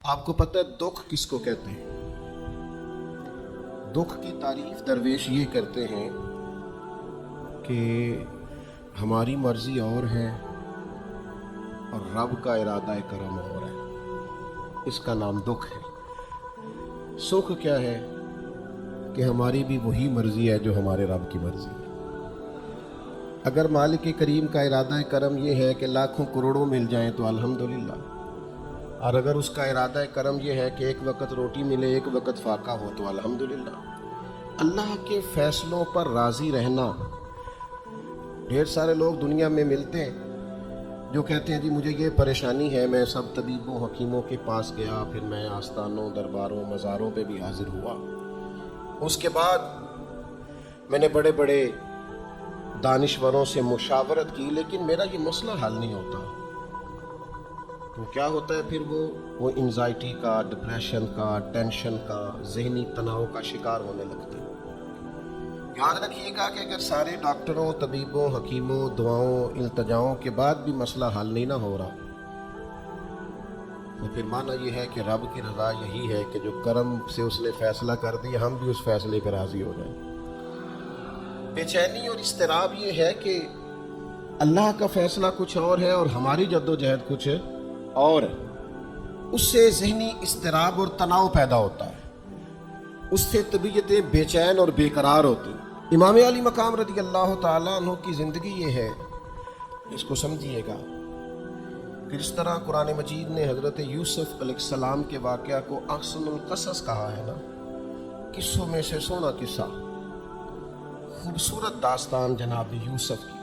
آپ کو پتہ ہے دکھ کس کو کہتے ہیں؟ دکھ کی تعریف درویش یہ کرتے ہیں کہ ہماری مرضی اور ہے اور رب کا ارادہ کرم اور ہے، اس کا نام دکھ ہے۔ سکھ کیا ہے کہ ہماری بھی وہی مرضی ہے جو ہمارے رب کی مرضی ہے۔ اگر مالک کریم کا ارادہ کرم یہ ہے کہ لاکھوں کروڑوں مل جائیں تو الحمدللہ، اور اگر اس کا ارادہ کرم یہ ہے کہ ایک وقت روٹی ملے ایک وقت فاقہ ہو تو الحمدللہ۔ اللہ کے فیصلوں پر راضی رہنا۔ ڈھیر سارے لوگ دنیا میں ملتے ہیں جو کہتے ہیں جی مجھے یہ پریشانی ہے، میں سب طبیبوں حکیموں کے پاس گیا، پھر میں آستانوں درباروں مزاروں پہ بھی حاضر ہوا، اس کے بعد میں نے بڑے بڑے دانشوروں سے مشاورت کی، لیکن میرا یہ مسئلہ حل نہیں ہوتا۔ تو کیا ہوتا ہے پھر وہ انزائٹی کا، ڈپریشن کا، ٹینشن کا، ذہنی تناؤ کا شکار ہونے لگتے ہیں۔ یاد رکھیے گا کہ اگر سارے ڈاکٹروں، طبیبوں، حکیموں، دعاؤں، التجاؤں کے بعد بھی مسئلہ حل نہیں نہ ہو رہا، تو پھر معنی یہ ہے کہ رب کی رضا یہی ہے کہ جو کرم سے اس نے فیصلہ کر دیا ہم بھی اس فیصلے پر راضی ہو جائیں۔ بے چینی اور اضطراب یہ ہے کہ اللہ کا فیصلہ کچھ اور ہے اور ہماری جدوجہد کچھ اور ہے۔ اس سے ذہنی اضطراب اور تناؤ پیدا ہوتا ہے، اس سے طبیعتیں بے چین اور بے قرار ہوتی ہیں۔ امام علی مقام رضی اللہ تعالیٰ عنہ کی زندگی یہ ہے، اس کو سمجھیے گا کہ جس طرح قرآن مجید نے حضرت یوسف علیہ السلام کے واقعہ کو احسن القصص کہا ہے نا، قصوں میں سے سونا قصہ، خوبصورت داستان جناب یوسف کی۔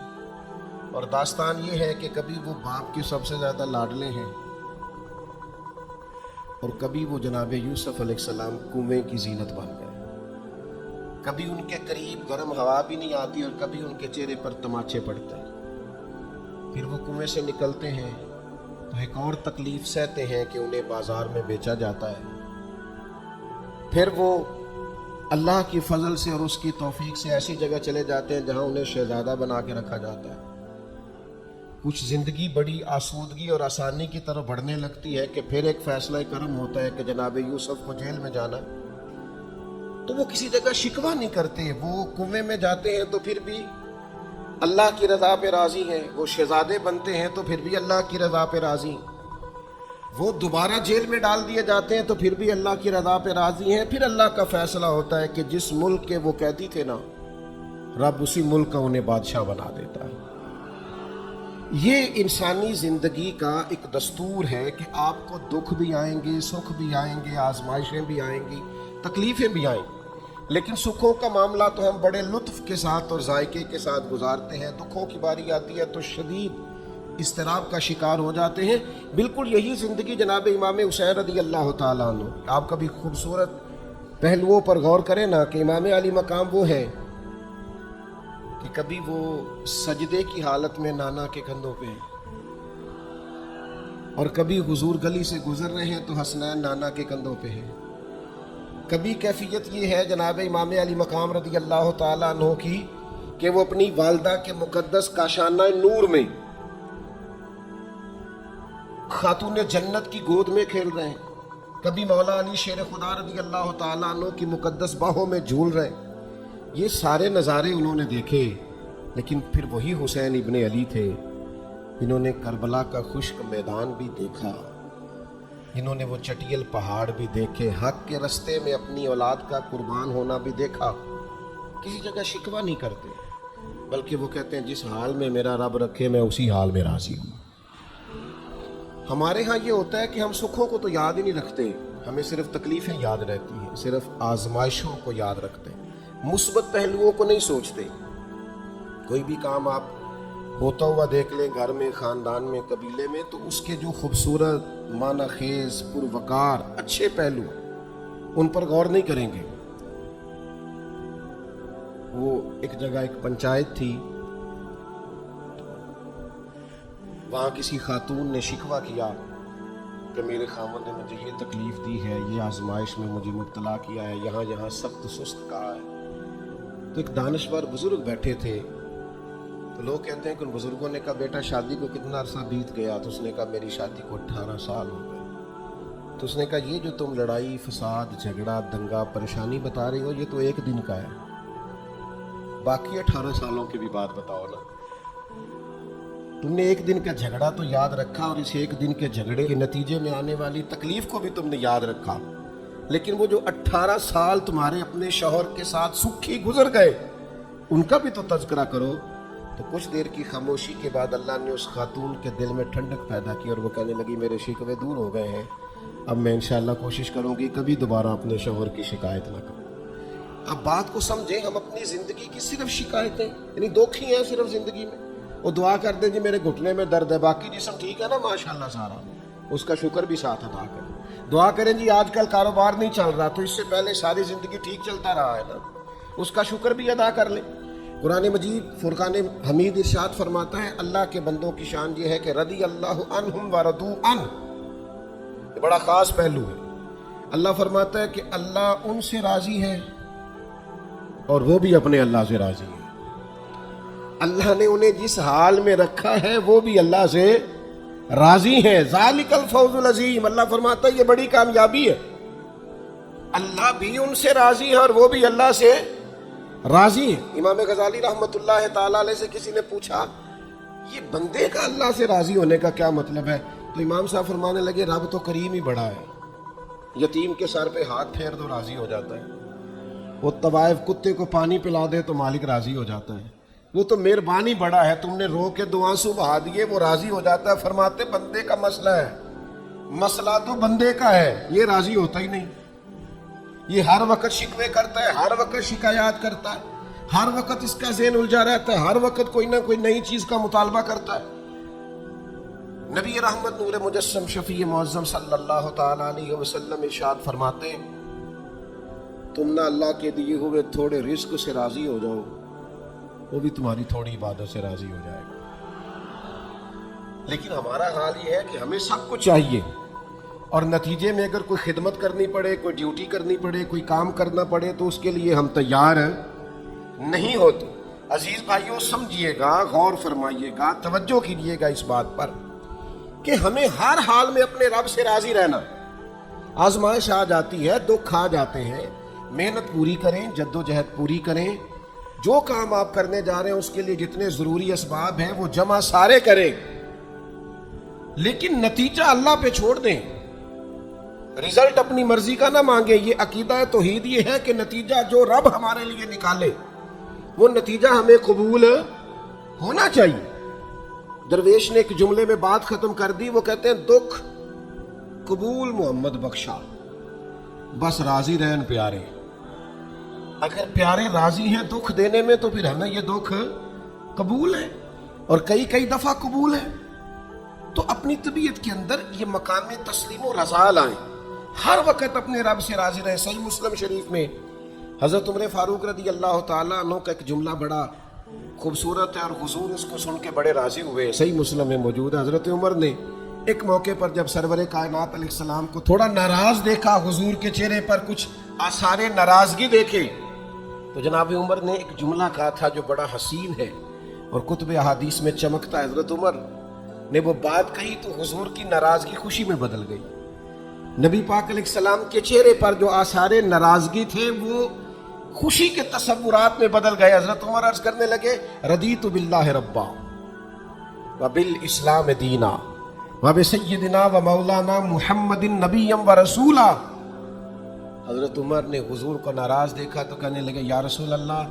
اور داستان یہ ہے کہ کبھی وہ باپ کے سب سے زیادہ لاڈلے ہیں اور کبھی وہ جناب یوسف علیہ السلام کنویں کی زینت بن گئے، کبھی ان کے قریب گرم ہوا بھی نہیں آتی اور کبھی ان کے چہرے پر تماچے پڑتے ہیں۔ پھر وہ کنویں سے نکلتے ہیں تو ایک اور تکلیف سہتے ہیں کہ انہیں بازار میں بیچا جاتا ہے۔ پھر وہ اللہ کی فضل سے اور اس کی توفیق سے ایسی جگہ چلے جاتے ہیں جہاں انہیں شہزادہ بنا کے رکھا جاتا ہے۔ کچھ زندگی بڑی آسودگی اور آسانی کی طرف بڑھنے لگتی ہے کہ پھر ایک فیصلہ کرم ہوتا ہے کہ جناب یوسف کو جیل میں جانا ہے، تو وہ کسی جگہ شکوہ نہیں کرتے، وہ کنویں میں جاتے ہیں تو پھر بھی اللہ کی رضا پہ راضی ہیں، وہ شہزادے بنتے ہیں تو پھر بھی اللہ کی رضا پہ راضی ہیں، وہ دوبارہ جیل میں ڈال دیے جاتے ہیں تو پھر بھی اللہ کی رضا پہ راضی ہیں۔ پھر اللہ کا فیصلہ ہوتا ہے کہ جس ملک کے وہ قیدی تھے نا، رب اسی ملک کا انہیں بادشاہ بنا دیتا ہے۔ یہ انسانی زندگی کا ایک دستور ہے کہ آپ کو دکھ بھی آئیں گے، سکھ بھی آئیں گے، آزمائشیں بھی آئیں گی، تکلیفیں بھی آئیں گی، لیکن سکھوں کا معاملہ تو ہم بڑے لطف کے ساتھ اور ذائقے کے ساتھ گزارتے ہیں، دکھوں کی باری آتی ہے تو شدید اضطراب کا شکار ہو جاتے ہیں۔ بالکل یہی زندگی جناب امام حسین رضی اللہ تعالیٰ عنہ، آپ کبھی خوبصورت پہلوؤں پر غور کریں نا کہ امام علی مقام وہ ہے کہ کبھی وہ سجدے کی حالت میں نانا کے کندھوں پہ اور کبھی حضور گلی سے گزر رہے ہیں تو حسنین نانا کے کندھوں پہ ہیں۔ کبھی کیفیت یہ ہے جناب امام علی مقام رضی اللہ تعالیٰ عنہ کی کہ وہ اپنی والدہ کے مقدس کاشانہ نور میں خاتون جنت کی گود میں کھیل رہے ہیں، کبھی مولا علی شیر خدا رضی اللہ تعالیٰ عنہ کی مقدس باہوں میں جھول رہے ہیں۔ یہ سارے نظارے انہوں نے دیکھے، لیکن پھر وہی حسین ابن علی تھے جنہوں نے کربلا کا خشک میدان بھی دیکھا، جنہوں نے وہ چٹیل پہاڑ بھی دیکھے، حق کے رستے میں اپنی اولاد کا قربان ہونا بھی دیکھا۔ کسی جگہ شکوہ نہیں کرتے، بلکہ وہ کہتے ہیں جس حال میں میرا رب رکھے میں اسی حال میں راضی ہوں۔ ہمارے ہاں یہ ہوتا ہے کہ ہم سکھوں کو تو یاد ہی نہیں رکھتے، ہمیں صرف تکلیفیں یاد رہتی ہیں، صرف آزمائشوں کو یاد رکھتے ہیں، مثبت پہلوؤں کو نہیں سوچتے۔ کوئی بھی کام آپ ہوتا ہوا دیکھ لیں گھر میں، خاندان میں، قبیلے میں، تو اس کے جو خوبصورت، معنی خیز، پروقار، اچھے پہلو، ان پر غور نہیں کریں گے۔ وہ ایک جگہ ایک پنچایت تھی، وہاں کسی خاتون نے شکوہ کیا کہ میرے خاوند نے مجھے یہ تکلیف دی ہے، یہ آزمائش میں مجھے مبتلا کیا ہے، یہاں یہاں سخت سست کہا ہے۔ تو ایک دانشور بزرگ بیٹھے تھے، تو لوگ کہتے ہیں کہ ان بزرگوں نے کہا بیٹا شادی کو کتنا عرصہ بیت گیا؟ تو اس نے کہا میری شادی کو 18 سال ہو گئے۔ تو اس نے کہا یہ جو تم لڑائی فساد جھگڑا دنگا پریشانی بتا رہی ہو یہ تو ایک دن کا ہے، باقی 18 سالوں کی بھی بات بتاؤ نا۔ تم نے ایک دن کا جھگڑا تو یاد رکھا اور اس ایک دن کے جھگڑے کے نتیجے میں آنے والی تکلیف کو بھی تم نے یاد رکھا، لیکن وہ جو 18 سال تمہارے اپنے شوہر کے ساتھ سکھی گزر گئے ان کا بھی تو تذکرہ کرو۔ تو کچھ دیر کی خاموشی کے بعد اللہ نے اس خاتون کے دل میں ٹھنڈک پیدا کی اور وہ کہنے لگی میرے شکوے دور ہو گئے ہیں، اب میں انشاءاللہ کوشش کروں گی کبھی دوبارہ اپنے شوہر کی شکایت نہ کروں۔ اب بات کو سمجھیں، ہم اپنی زندگی کی صرف شکایتیں یعنی دکھ ہی ہیں صرف زندگی میں، وہ دعا کر دیں جی میرے گھٹنے میں درد ہے، باقی جسم ٹھیک ہے نا ماشاءاللہ سارا، اس کا شکر بھی ساتھ ادا کریں۔ دعا کریں جی آج کل کاروبار نہیں چل رہا تو اس سے پہلے ساری زندگی ٹھیک چلتا رہا ہے نا، اس کا شکر بھی ادا کر لیں۔ قرآن مجید فرقان حمید ارشاد فرماتا ہے اللہ کے بندوں کی شان یہ ہے کہ رضی اللہ عنہم ورضوا عنہ، یہ بڑا خاص پہلو ہے۔ اللہ فرماتا ہے کہ اللہ ان سے راضی ہے اور وہ بھی اپنے اللہ سے راضی ہے۔ اللہ نے انہیں جس حال میں رکھا ہے وہ بھی اللہ سے راضی ہیں۔ ذالک الفوز العظیم، اللہ فرماتا ہے یہ بڑی کامیابی ہے، اللہ بھی ان سے راضی ہے اور وہ بھی اللہ سے راضی ہے۔ امام غزالی رحمۃ اللہ تعالی علیہ سے کسی نے پوچھا یہ بندے کا اللہ سے راضی ہونے کا کیا مطلب ہے؟ تو امام صاحب فرمانے لگے رب تو کریم ہی بڑا ہے، یتیم کے سر پہ ہاتھ پھیر دو راضی ہو جاتا ہے، وہ طوائف کتے کو پانی پلا دے تو مالک راضی ہو جاتا ہے، وہ تو مہربانی بڑا ہے، تم نے رو کے 2 آنسو بہا دیے وہ راضی ہو جاتا ہے۔ فرماتے بندے کا مسئلہ ہے، مسئلہ تو بندے کا ہے، یہ راضی ہوتا ہی نہیں، یہ ہر وقت شکوے کرتا ہے، ہر وقت شکایات کرتا ہے، ہر وقت اس کا ذہن الجھا رہتا ہے، ہر وقت کوئی نہ کوئی نئی چیز کا مطالبہ کرتا ہے۔ نبی رحمت نور مجسم شفیع معظم صلی اللہ تعالی علیہ وسلم ارشاد فرماتے ہیں تم نہ اللہ کے دیے ہوئے تھوڑے رزق سے راضی ہو جاؤ وہ بھی تمہاری تھوڑی عبادت سے راضی ہو جائے گا۔ لیکن ہمارا حال یہ ہے کہ ہمیں سب کچھ چاہیے اور نتیجے میں اگر کوئی خدمت کرنی پڑے، کوئی ڈیوٹی کرنی پڑے، کوئی کام کرنا پڑے تو اس کے لیے ہم تیار نہیں ہوتے۔ عزیز بھائیوں سمجھیے گا، غور فرمائیے گا، توجہ کیجیے گا اس بات پر کہ ہمیں ہر حال میں اپنے رب سے راضی رہنا۔ آزمائش آ جاتی ہے، دکھ آ جاتے ہیں، محنت پوری کریں، جد و جہد پوری کریں، جو کام آپ کرنے جا رہے ہیں اس کے لیے جتنے ضروری اسباب ہیں وہ جمع سارے کریں، لیکن نتیجہ اللہ پہ چھوڑ دیں، رزلٹ اپنی مرضی کا نہ مانگیں۔ یہ عقیدہ توحید یہ ہے کہ نتیجہ جو رب ہمارے لیے نکالے وہ نتیجہ ہمیں قبول ہونا چاہیے۔ درویش نے ایک جملے میں بات ختم کر دی، وہ کہتے ہیں دکھ قبول محمد بخشا، بس راضی رہن پیارے۔ اگر پیارے راضی ہیں دکھ دینے میں تو پھر ہمیں یہ دکھ قبول ہے اور کئی دفعہ قبول ہے۔ تو اپنی طبیعت کے اندر یہ مقام تسلیم و رضا لائیں، ہر وقت اپنے رب سے راضی رہیں۔ صحیح مسلم شریف میں حضرت عمر فاروق رضی اللہ تعالیٰ عنہ کا ایک جملہ بڑا خوبصورت ہے اور حضور اس کو سن کے بڑے راضی ہوئے، صحیح مسلم میں موجود ہے۔ حضرت عمر نے ایک موقع پر جب سرور کائنات علیہ السلام کو تھوڑا ناراض دیکھا، حضور کے چہرے پر کچھ آثار ناراضگی دیکھے، تو جناب عمر نے ایک جملہ کہا تھا جو بڑا حسین ہے اور کتب احادیث میں چمکتا ہے۔ حضرت عمر نے وہ بات کہی تو حضور کی ناراضگی خوشی میں بدل گئی، نبی پاک علیہ السلام کے چہرے پر جو آثار ناراضگی تھے وہ خوشی کے تصورات میں بدل گئے۔ حضرت عمر عرض کرنے لگے رضیت باللہ ربا وبالاسلام دینا وبسیدنا ومولانا محمد نبیا ورسولا۔ حضرت عمر نے حضور کو ناراض دیکھا تو کہنے لگے یا رسول اللہ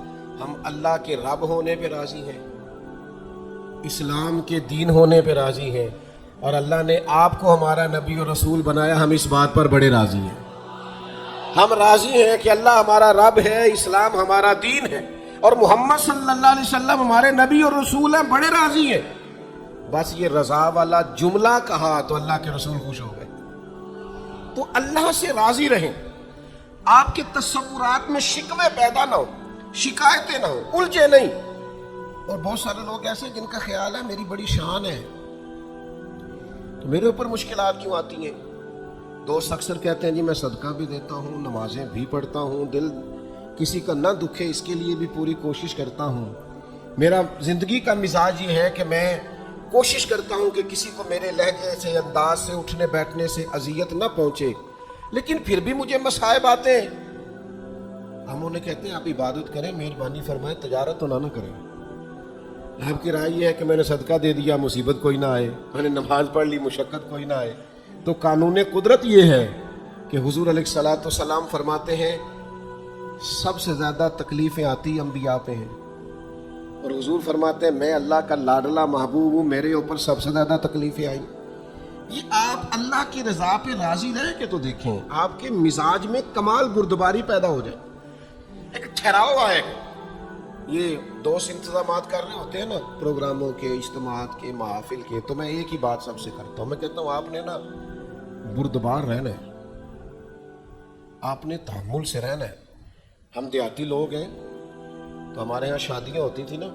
ہم اللہ کے رب ہونے پہ راضی ہیں، اسلام کے دین ہونے پہ راضی ہیں، اور اللہ نے آپ کو ہمارا نبی اور رسول بنایا، ہم اس بات پر بڑے راضی ہیں۔ ہم راضی ہیں کہ اللہ ہمارا رب ہے، اسلام ہمارا دین ہے، اور محمد صلی اللہ علیہ وسلم ہمارے نبی اور رسول ہیں، بڑے راضی ہیں۔ بس یہ رضا والا جملہ کہا تو اللہ کے رسول خوش ہو گئے۔ تو اللہ سے راضی رہیں، آپ کے تصورات میں شکوے پیدا نہ ہو، شکایتیں نہ ہو، الجھے نہیں۔ اور بہت سارے لوگ ایسے جن کا خیال ہے میری بڑی شان ہے تو میرے اوپر مشکلات کیوں آتی ہیں۔ دوست اکثر کہتے ہیں جی میں صدقہ بھی دیتا ہوں، نمازیں بھی پڑھتا ہوں، دل کسی کا نہ دکھے اس کے لیے بھی پوری کوشش کرتا ہوں، میرا زندگی کا مزاج یہ ہے کہ میں کوشش کرتا ہوں کہ کسی کو میرے لہجے سے انداز سے اٹھنے بیٹھنے سے اذیت نہ پہنچے، لیکن پھر بھی مجھے مصائب آتے ہیں۔ ہم انہیں کہتے ہیں آپ عبادت کریں، مہربانی فرمائیں، تجارت تو نہ کریں۔ آپ کی رائے یہ ہے کہ میں نے صدقہ دے دیا مصیبت کوئی نہ آئے، میں نے نماز پڑھ لی مشقت کوئی نہ آئے۔ تو قانون قدرت یہ ہے کہ حضور علیہ الصلوۃ والسلام فرماتے ہیں سب سے زیادہ تکلیفیں آتی انبیاء پہ ہیں، اور حضور فرماتے ہیں میں اللہ کا لاڈلا محبوب ہوں، میرے اوپر سب سے زیادہ تکلیفیں آئیں۔ یہ آپ اللہ کی رضا پہ راضی رہیں کہ تو دیکھیں آپ کے مزاج میں کمال بردباری پیدا ہو جائے، ایک ٹھہراؤ آئے گا۔ یہ دوست انتظامات کر رہے ہوتے ہیں نا، پروگراموں کے، اجتماعات کے، محافل کے، تو میں ایک ہی بات سب سے کرتا ہوں، میں کہتا ہوں آپ نے نا بردبار رہنا ہے، آپ نے تحمل سے رہنا ہے۔ ہم دیہاتی لوگ ہیں تو ہمارے ہاں شادیاں ہوتی تھی نا،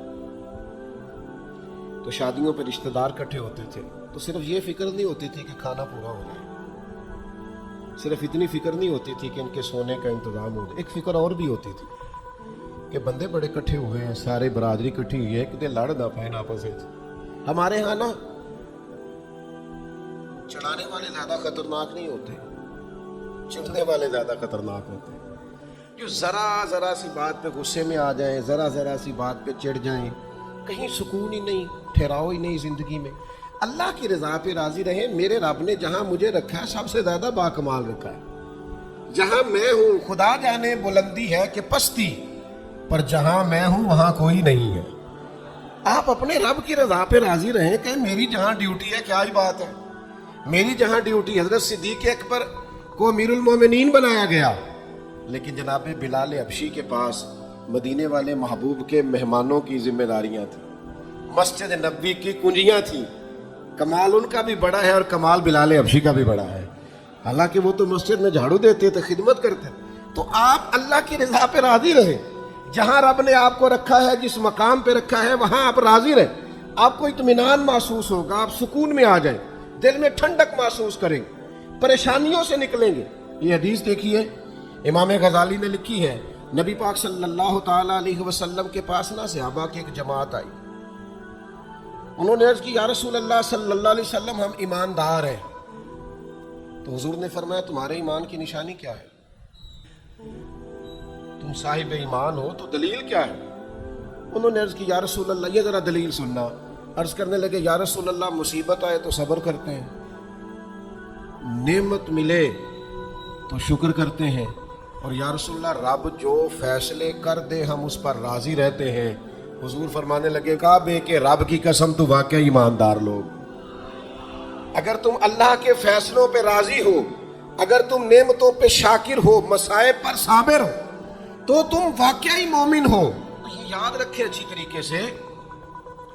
تو شادیوں پہ رشتہ دار اکٹھے ہوتے تھے، تو صرف یہ فکر نہیں ہوتی تھی کہ کھانا پورا ہو جائے، صرف اتنی فکر نہیں ہوتی تھی کہ ان کے سونے کا انتظام ہو جائے، ایک فکر اور بھی ہوتی تھی کہ بندے بڑے اکٹھے ہوئے ہیں، سارے برادری اکٹھی ہوئی ہے، کتنے لڑ نہ پائیں آپس میں۔ ہمارے ہاں نا چڑھانے والے زیادہ خطرناک نہیں ہوتے، چڑھنے والے زیادہ خطرناک ہوتے ہیں، جو ذرا سی بات پہ غصے میں آ جائیں، ذرا سی بات پہ چڑھ جائیں، کہیں سکون ہی نہیں، ٹھہراؤ ہی نہیں زندگی میں۔ اللہ کی رضا پہ راضی رہیں۔ میرے رب نے جہاں مجھے رکھا ہے سب سے زیادہ باکمال رکھا ہے۔ جہاں میں ہوں خدا جانے بلندی ہے کہ پستی، پر جہاں میں ہوں وہاں کوئی نہیں ہے۔ آپ اپنے رب کی رضا پہ راضی رہیں کہ میری جہاں ڈیوٹی ہے، کیا ہی بات ہے، میری جہاں ڈیوٹی، حضرت صدیق اکبر کو امیر المومنین بنایا گیا، لیکن جناب بلال حبشی کے پاس مدینے والے محبوب کے مہمانوں کی ذمہ داریاں تھیں، مسجد نبوی کی کنجیاں تھیں۔ کمال ان کا بھی بڑا ہے اور کمال بلال حبشی کا بھی بڑا ہے، حالانکہ وہ تو مسجد میں جھاڑو دیتے تھے، خدمت کرتے۔ تو آپ اللہ کی رضا پہ راضی رہیں، جہاں رب نے آپ کو رکھا ہے، جس مقام پہ رکھا ہے وہاں آپ راضی رہیں۔ آپ کو اطمینان محسوس ہوگا، آپ سکون میں آ جائیں، دل میں ٹھنڈک محسوس کریں، پریشانیوں سے نکلیں گے۔ یہ حدیث دیکھیے امام غزالی نے لکھی ہے، نبی پاک صلی اللہ تعالی علیہ وسلم کے پاس نا صحابہ کی ایک جماعت آئی، انہوں نے عرض کی یا رسول اللہ صلی اللہ علیہ وسلم ہم ایماندار ہیں۔ تو حضور نے فرمایا تمہارے ایمان کی نشانی کیا ہے؟ تم صاحب ایمان ہو تو دلیل کیا ہے؟ انہوں نے عرض کی یا رسول اللہ، یہ ذرا دلیل سننا۔ عرض کرنے لگے یا رسول اللہ مصیبت آئے تو صبر کرتے ہیں، نعمت ملے تو شکر کرتے ہیں، اور یا رسول اللہ رب جو فیصلے کر دے ہم اس پر راضی رہتے ہیں۔ حضور فرمانے لگے کعبے کے رب کی قسم تو واقعی ایماندار لوگ، اگر تم اللہ کے فیصلوں پہ راضی ہو، اگر تم نعمتوں پہ شاکر ہو، مصائب پر صابر ہو، تو تم واقعی مومن ہو۔ یہ یاد رکھیں اچھی طریقے سے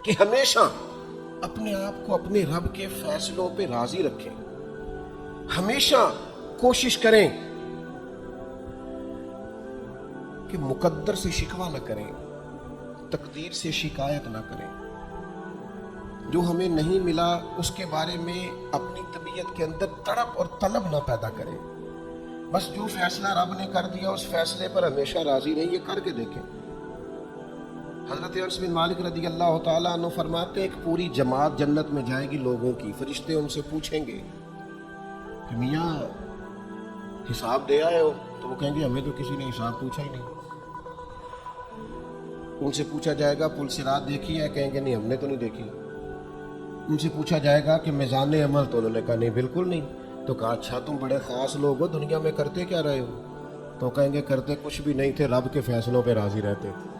کہ ہمیشہ اپنے آپ کو اپنے رب کے فیصلوں پہ راضی رکھیں، ہمیشہ کوشش کریں کہ مقدر سے شکوہ نہ کریں، تقدیر سے شکایت نہ کریں، جو ہمیں نہیں ملا اس کے بارے میں اپنی طبیعت کے اندر تڑپ اور طلب نہ پیدا کریں، بس جو فیصلہ رب نے کر دیا اس فیصلے پر ہمیشہ راضی رہیں۔ یہ کر کے دیکھیں۔ حضرت انس بن مالک رضی اللہ تعالیٰ عنہ فرماتے ہیں ایک پوری جماعت جنت میں جائے گی لوگوں کی، فرشتے ان سے پوچھیں گے کہ میاں حساب دے آئے ہو؟ تو وہ کہیں گے ہمیں تو کسی نے حساب پوچھا ہی نہیں۔ ان سے پوچھا جائے گا پل صراط دیکھی ہے؟ کہیں گے نہیں ہم نے تو نہیں دیکھی۔ ان سے پوچھا جائے گا کہ میزان عمل؟ تو انہوں نے کہا نہیں بالکل نہیں۔ تو کہا اچھا تم بڑے خاص لوگ ہو، دنیا میں کرتے کیا رہے ہو؟ تو کہیں گے کرتے کچھ بھی نہیں تھے، رب کے فیصلوں پہ راضی رہتے تھے۔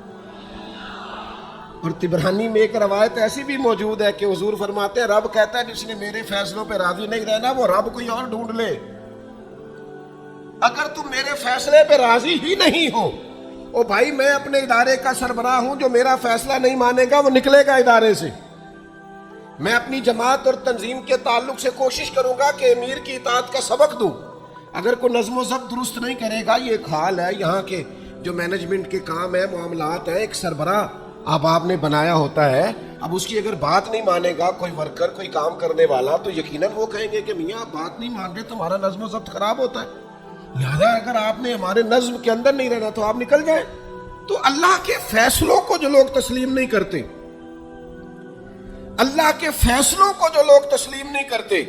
اور طبرانی میں ایک روایت ایسی بھی موجود ہے کہ حضور فرماتے ہیں رب کہتا ہے جس نے میرے فیصلوں پہ راضی نہیں رہنا وہ رب کوئی اور ڈھونڈ لے۔ اگر تم میرے فیصلے پہ راضی ہی نہیں ہو، او بھائی میں اپنے ادارے کا سربراہ ہوں، جو میرا فیصلہ نہیں مانے گا وہ نکلے گا ادارے سے۔ میں اپنی جماعت اور تنظیم کے تعلق سے کوشش کروں گا کہ امیر کی اطاعت کا سبق دوں۔ اگر کوئی نظم و ضبط درست نہیں کرے گا، یہ ایک حال ہے یہاں کے جو مینجمنٹ کے کام ہے، معاملات ہیں، ایک سربراہ اب آپ نے بنایا ہوتا ہے، اب اس کی اگر بات نہیں مانے گا کوئی ورکر، کوئی کام کرنے والا، تو یقیناً وہ کہیں گے کہ میاں آپ بات نہیں مان رہے، تمہارا نظم و ضبط خراب ہوتا ہے، لہذا اگر آپ نے ہمارے نظم کے اندر نہیں رہنا تو آپ نکل جائیں۔ تو اللہ کے فیصلوں کو جو لوگ تسلیم نہیں کرتے، اللہ کے فیصلوں کو جو لوگ تسلیم نہیں کرتے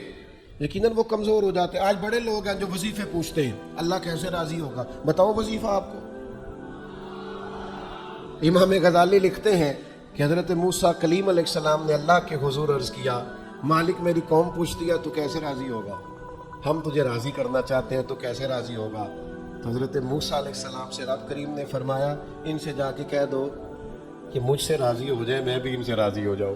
یقیناً وہ کمزور ہو جاتے. آج بڑے لوگ ہیں جو وظیفے پوچھتے ہیں اللہ کیسے راضی ہوگا. بتاؤ وظیفہ آپ کو. امام غزالی لکھتے ہیں کہ حضرت موسیٰ کلیم علیہ السلام نے اللہ کے حضور عرض کیا مالک میری قوم پوچھتی ہے تو کیسے راضی ہوگا, ہم تجھے راضی کرنا چاہتے ہیں تو کیسے راضی ہوگا. تو حضرت موسیٰ علیہ السلام سے رب کریم نے فرمایا ان سے جا کے کہہ دو کہ مجھ سے راضی ہو جائے میں بھی ان سے راضی ہو جاؤں.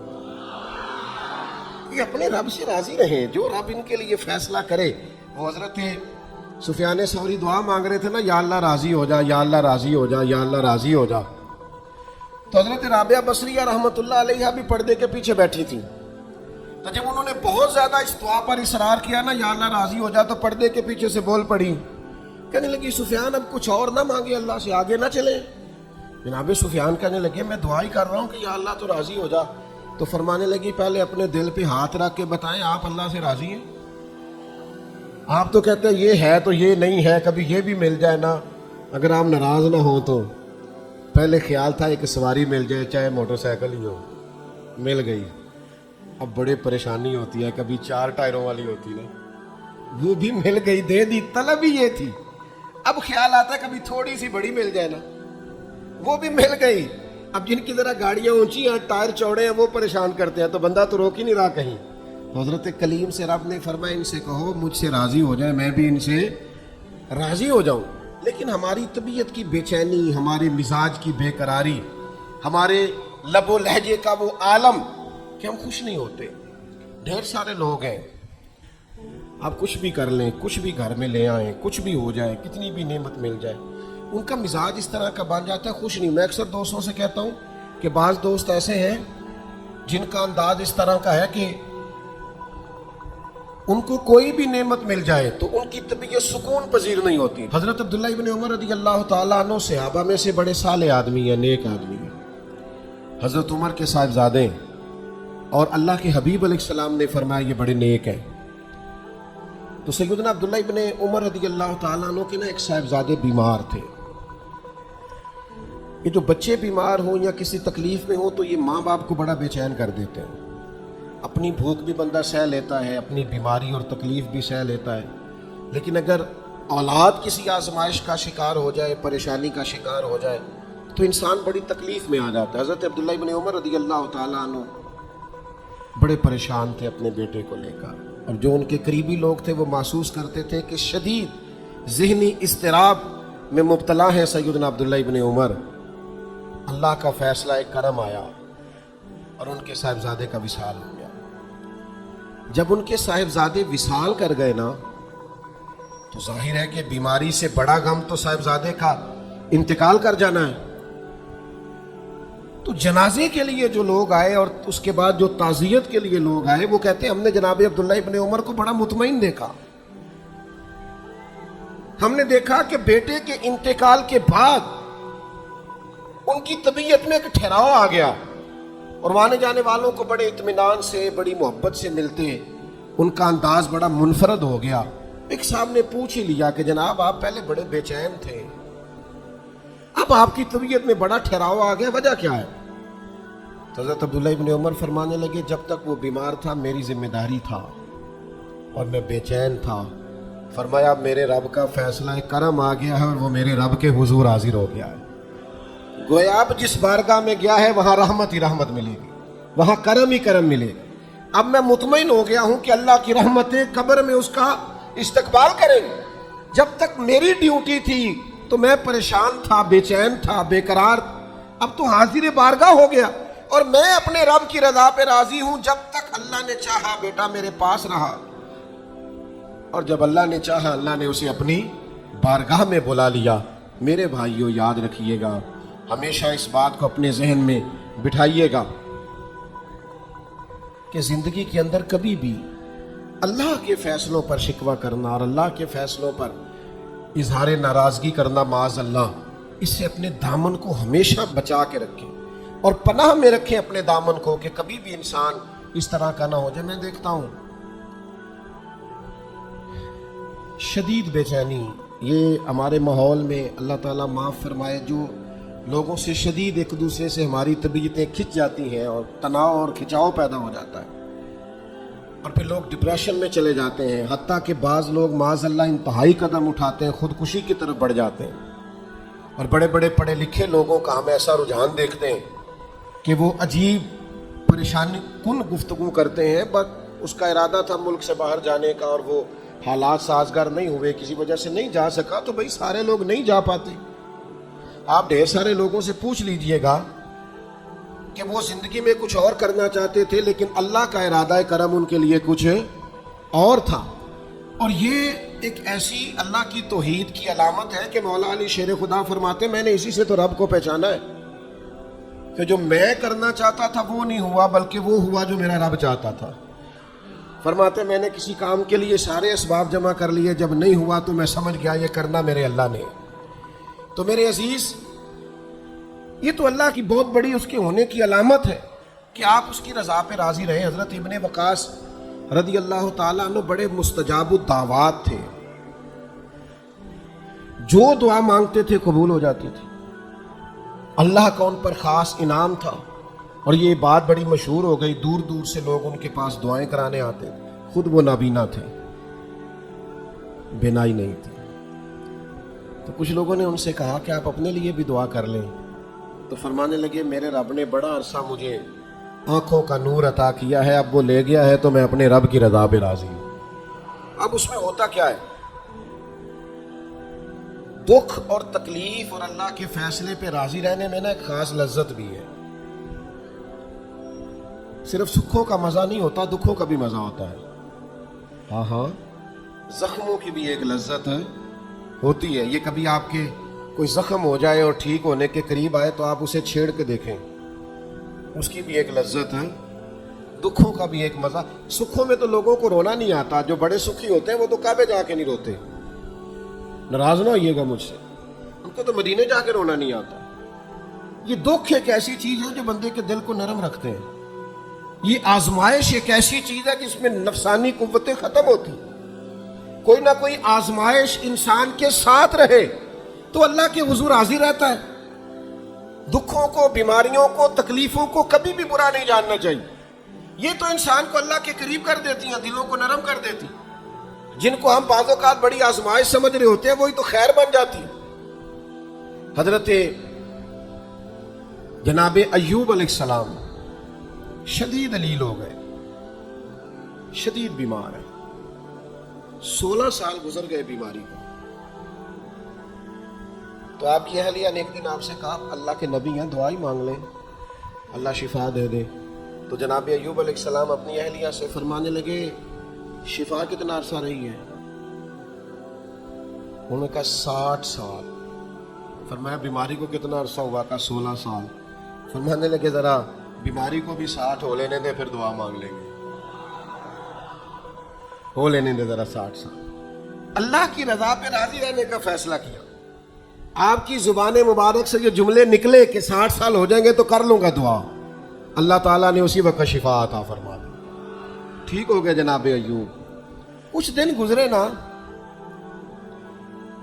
یہ اپنے رب سے راضی رہیں, جو رب ان کے لیے فیصلہ کرے. وہ حضرت سفیان ثوری دعا مانگ رہے تھے نا, یا اللہ راضی ہو جا, یا اللہ راضی ہو جا, یا اللہ راضی ہو جا. تو حضرت رابعہ بصریہ رحمۃ اللہ علیہ بھی پردے کے پیچھے بیٹھی تھی. تو جب انہوں نے بہت زیادہ اس دعا پر اصرار کیا نا, یا اللہ راضی ہو جا, تو پردے کے پیچھے سے بول پڑی, کہنے لگی سفیان اب کچھ اور نہ مانگے, اللہ سے آگے نہ چلے. جناب سفیان کہنے لگے میں دعا ہی کر رہا ہوں کہ یا اللہ تو راضی ہو جا. تو فرمانے لگی پہلے اپنے دل پہ ہاتھ رکھ کے بتائیں آپ اللہ سے راضی ہیں؟ آپ تو کہتے ہیں یہ ہے تو یہ نہیں ہے, کبھی یہ بھی مل جائے نا. اگر آپ ناراض نہ ہو تو پہلے خیال تھا ایک سواری مل جائے چاہے موٹر سائیکل ہی ہو, مل گئی. اب بڑے پریشانی ہوتی ہے, کبھی 4 ٹائروں والی ہوتی نا, وہ بھی مل گئی, دے دی, طلب ہی یہ تھی. اب خیال آتا ہے کبھی تھوڑی سی بڑی مل جائے نا, وہ بھی مل گئی. اب جن کی ذرا گاڑیاں اونچی ہیں ٹائر چوڑے ہیں وہ پریشان کرتے ہیں, تو بندہ تو روک ہی نہیں رہا کہیں. تو حضرت کلیم سے رب نے فرمایا ان سے کہو مجھ سے راضی ہو جائے میں بھی ان سے راضی ہو جاؤں. لیکن ہماری طبیعت کی بے چینی, ہمارے مزاج کی بے قراری, ہمارے لب و لہجے کا وہ عالم کہ ہم خوش نہیں ہوتے. ڈھیر سارے لوگ ہیں آپ کچھ بھی کر لیں, کچھ بھی گھر میں لے آئیں, کچھ بھی ہو جائے, کتنی بھی نعمت مل جائے, ان کا مزاج اس طرح کا بن جاتا ہے خوش نہیں. میں اکثر دوستوں سے کہتا ہوں کہ بعض دوست ایسے ہیں جن کا انداز اس طرح کا ہے کہ ان کو کوئی بھی نعمت مل جائے تو ان کی طبیعت سکون پذیر نہیں ہوتی. حضرت عبداللہ ابن عمر رضی اللہ تعالیٰ عنہ صحابہ میں سے بڑے صالح آدمی ہیں, نیک آدمی ہیں. حضرت عمر کے صاحبزادے اور اللہ کے حبیب علیہ السلام نے فرمایا یہ بڑے نیک ہیں. تو سیدنا عبداللہ ابن عمر رضی اللہ تعالیٰ عنہ کے نا ایک صاحبزادے بیمار تھے. یہ جو بچے بیمار ہوں یا کسی تکلیف میں ہوں تو یہ ماں باپ کو بڑا بے چین کر دیتے ہیں. اپنی بھوک بھی بندہ سہ لیتا ہے, اپنی بیماری اور تکلیف بھی سہ لیتا ہے, لیکن اگر اولاد کسی آزمائش کا شکار ہو جائے, پریشانی کا شکار ہو جائے تو انسان بڑی تکلیف میں آ جاتا ہے. حضرت عبداللہ ابن عمر رضی اللہ تعالیٰ عنہ بڑے پریشان تھے اپنے بیٹے کو لے کر, اور جو ان کے قریبی لوگ تھے وہ محسوس کرتے تھے کہ شدید ذہنی اضطراب میں مبتلا ہیں سیدنا عبداللہ ابن عمر. اللہ کا فیصلہ ایک کرم آیا اور ان کے صاحبزادے کا وصال ہو گیا. جب ان کے صاحبزادے وصال کر گئے نا تو ظاہر ہے کہ بیماری سے بڑا غم تو صاحبزادے کا انتقال کر جانا ہے. تو جنازے کے لیے جو لوگ آئے اور اس کے بعد جو تعزیت کے لیے لوگ آئے وہ کہتے ہیں ہم نے جناب عبداللہ ابن عمر کو بڑا مطمئن دیکھا. ہم نے دیکھا کہ بیٹے کے انتقال کے بعد ان کی طبیعت میں ایک ٹھہراؤ آ گیا اور آنے جانے والوں کو بڑے اطمینان سے بڑی محبت سے ملتے, ان کا انداز بڑا منفرد ہو گیا. ایک صاحب نے پوچھ ہی لیا کہ جناب آپ پہلے بڑے بے چین تھے, اب آپ کی طبیعت میں بڑا ٹھہراؤ آ گیا, وجہ کیا ہے؟ حضرت عبداللہ ابن عمر فرمانے لگے جب تک وہ بیمار تھا میری ذمہ داری تھا اور میں بے چین تھا. فرمایا میرے رب کا فیصلہ کرم آ گیا ہے اور وہ میرے رب کے حضور حاضر ہو گیا ہے. گویا اب جس بارگاہ میں گیا ہے وہاں رحمت ہی رحمت ملے گی, وہاں کرم ہی کرم ملے گی. اب میں مطمئن ہو گیا ہوں کہ اللہ کی رحمتیں قبر میں اس کا استقبال کریں گے. جب تک میری ڈیوٹی تھی تو میں پریشان تھا, بے چین تھا, بے قرار, اب تو حاضر بارگاہ ہو گیا اور میں اپنے رب کی رضا پہ راضی ہوں. جب تک اللہ نے چاہا بیٹا میرے پاس رہا, اور جب اللہ نے چاہا اللہ نے اسے اپنی بارگاہ میں بلا لیا. میرے بھائیو یاد رکھیے گا, ہمیشہ اس بات کو اپنے ذہن میں بٹھائیے گا کہ زندگی کے اندر کبھی بھی اللہ کے فیصلوں پر شکوہ کرنا اور اللہ کے فیصلوں پر اظہار ناراضگی کرنا معاذ اللہ, اس سے اپنے دامن کو ہمیشہ بچا کے رکھیں اور پناہ میں رکھیں اپنے دامن کو کہ کبھی بھی انسان اس طرح کا نہ ہو جائے. میں دیکھتا ہوں شدید بے چینی یہ ہمارے ماحول میں, اللہ تعالیٰ معاف فرمائے, جو لوگوں سے شدید ایک دوسرے سے ہماری طبیعتیں کھنچ جاتی ہیں اور تناؤ اور کھچاؤ پیدا ہو جاتا ہے، اور پھر لوگ ڈپریشن میں چلے جاتے ہیں، حتیٰ کہ بعض لوگ معاذ اللہ انتہائی قدم اٹھاتے ہیں، خودکشی کی طرف بڑھ جاتے ہیں۔ اور بڑے بڑے پڑھے لکھے لوگوں کا ہم ایسا رجحان دیکھتے ہیں کہ وہ عجیب پریشانی کن گفتگو کرتے ہیں، بس اس کا ارادہ تھا ملک سے باہر جانے کا اور وہ حالات سازگار نہیں ہوئے، کسی وجہ سے نہیں جا سکا، تو بھائی سارے لوگ نہیں جا پاتے۔ آپ ڈھیر سارے لوگوں سے پوچھ لیجئے گا کہ وہ زندگی میں کچھ اور کرنا چاہتے تھے، لیکن اللہ کا ارادہ کرم ان کے لیے کچھ اور تھا۔ اور یہ ایک ایسی اللہ کی توحید کی علامت ہے کہ مولا علی شیر خدا فرماتے میں نے اسی سے تو رب کو پہچانا ہے کہ جو میں کرنا چاہتا تھا وہ نہیں ہوا، بلکہ وہ ہوا جو میرا رب چاہتا تھا۔ فرماتے میں نے کسی کام کے لیے سارے اسباب جمع کر لیے، جب نہیں ہوا تو میں سمجھ گیا یہ کرنا میرے اللہ نے۔ تو میرے عزیز، یہ تو اللہ کی بہت بڑی اس کے ہونے کی علامت ہے کہ آپ اس کی رضا پہ راضی رہے۔ حضرت ابن وقاص رضی اللہ تعالیٰ عنہ بڑے مستجاب الدعوات تھے، جو دعا مانگتے تھے قبول ہو جاتی تھی، اللہ کا ان پر خاص انعام تھا۔ اور یہ بات بڑی مشہور ہو گئی، دور دور سے لوگ ان کے پاس دعائیں کرانے آتے تھے۔ خود وہ نابینا تھے، بینائی نہیں تھی۔ تو کچھ لوگوں نے ان سے کہا کہ آپ اپنے لیے بھی دعا کر لیں، تو فرمانے لگے میرے رب نے بڑا عرصہ مجھے آنکھوں کا نور عطا کیا ہے، اب وہ لے گیا ہے تو میں اپنے رب کی رضا پہ راضی ہوں۔ اب اس میں ہوتا کیا ہے؟ دکھ اور تکلیف اور اللہ کے فیصلے پہ راضی رہنے میں نا ایک خاص لذت بھی ہے۔ صرف سکھوں کا مزہ نہیں ہوتا، دکھوں کا بھی مزہ ہوتا ہے۔ ہاں، زخموں کی بھی ایک لذت ہوتی ہے۔ یہ کبھی آپ کے کوئی زخم ہو جائے اور ٹھیک ہونے کے قریب آئے تو آپ اسے چھیڑ کے دیکھیں، اس کی بھی ایک لذت ہے۔ دکھوں کا بھی ایک مزہ۔ سکھوں میں تو لوگوں کو رونا نہیں آتا، جو بڑے سکھی ہوتے ہیں وہ تو کعبے جا کے نہیں روتے، ناراض نہ ہوئیے گا مجھ سے، ان کو تو مدینے جا کے رونا نہیں آتا۔ یہ دکھ ایک ایسی چیز ہے جو بندے کے دل کو نرم رکھتے ہیں۔ یہ آزمائش ایک ایسی چیز ہے جس میں نفسانی قوتیں ختم ہوتی، کوئی نہ کوئی آزمائش انسان کے ساتھ رہے تو اللہ کے حضور حاضر رہتا ہے۔ دکھوں کو، بیماریوں کو، تکلیفوں کو کبھی بھی برا نہیں جاننا چاہیے۔ یہ تو انسان کو اللہ کے قریب کر دیتی ہیں، دلوں کو نرم کر دیتی۔ جن کو ہم بعض اوقات بڑی آزمائش سمجھ رہے ہوتے ہیں وہی تو خیر بن جاتی۔ حضرت جناب ایوب علیہ السلام شدید علیل ہو گئے، شدید بیمار ہے، 16 سال گزر گئے بیماری کو۔ تو آپ کی اہلیہ نے ایک دن آپ سے کہا اللہ کے نبی ہیں، دعا ہی مانگ لیں، اللہ شفا دے دے۔ تو جناب ایوب علیہ السلام اپنی اہلیہ سے فرمانے لگے شفا کتنا عرصہ رہی ہے؟ انہوں نے کہا 60 سال۔ فرمایا بیماری کو کتنا عرصہ ہوا؟ کہا 16 سال۔ فرمانے لگے ذرا بیماری کو بھی 60 ہو لینے دے، پھر دعا مانگ لیں گے، ہو لینے دے ذرا 60 سال۔ اللہ کی رضا پہ راضی رہنے کا فیصلہ کیا۔ آپ کی زبان مبارک سے یہ جملے نکلے کہ 60 سال ہو جائیں گے تو کر لوں گا دعا، اللہ تعالیٰ نے اسی وقت شفا عطا فرما دی، ٹھیک ہو گیا جناب ایوب۔ کچھ دن گزرے نا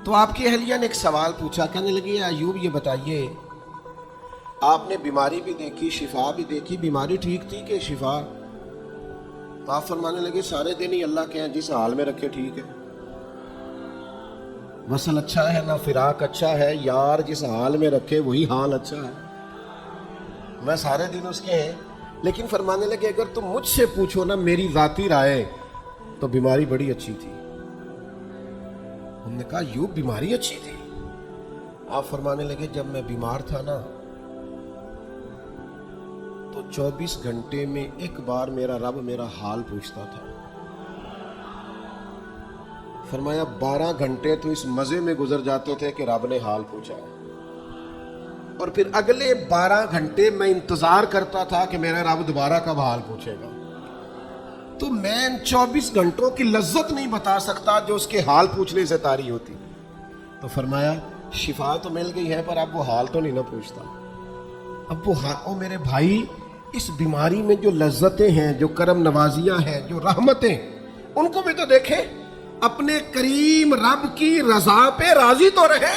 تو آپ کی اہلیہ نے ایک سوال پوچھا، کہنے لگی ایوب یہ بتائیے آپ نے بیماری بھی دیکھی، شفا بھی دیکھی، بیماری ٹھیک تھی کہ شفا؟ تو آپ فرمانے لگے سارے دن ہی اللہ کے ہیں، جس حال میں رکھے ٹھیک ہے، وصل اچھا ہے نہ فراق اچھا ہے، یار جس حال میں رکھے وہی حال اچھا ہے، میں سارے دن اس کے ہیں۔ لیکن فرمانے لگے اگر تم مجھ سے پوچھو نا میری ذاتی رائے تو بیماری بڑی اچھی تھی۔ ہم نے کہا یوں بیماری اچھی تھی؟ آپ فرمانے لگے جب میں بیمار تھا نا تو 24 گھنٹے میں ایک بار میرا رب میرا حال پوچھتا تھا۔ فرمایا 12 گھنٹے تو اس مزے میں گزر جاتے تھے کہ رب نے حال پوچھا، اور پھر اگلے 12 گھنٹے میں انتظار کرتا تھا کہ میرا رب دوبارہ کب حال پوچھے گا۔ تو میں 24 گھنٹوں کی لذت نہیں بتا سکتا جو اس کے حال پوچھنے سے طاری ہوتی۔ تو فرمایا شفا تو مل گئی ہے پر اب وہ حال تو نہیں نہ پوچھتا۔ اب وہ میرے بھائی اس بیماری میں جو لذتیں ہیں، جو کرم نوازیاں ہیں، جو رحمتیں، ان کو بھی تو دیکھیں، اپنے کریم رب کی رضا پہ راضی تو رہے،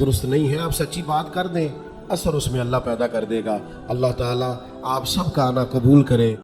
درست نہیں ہے، آپ سچی بات کر دیں، اثر اس میں اللہ پیدا کر دے گا۔ اللہ تعالیٰ آپ سب کا آنا قبول کرے۔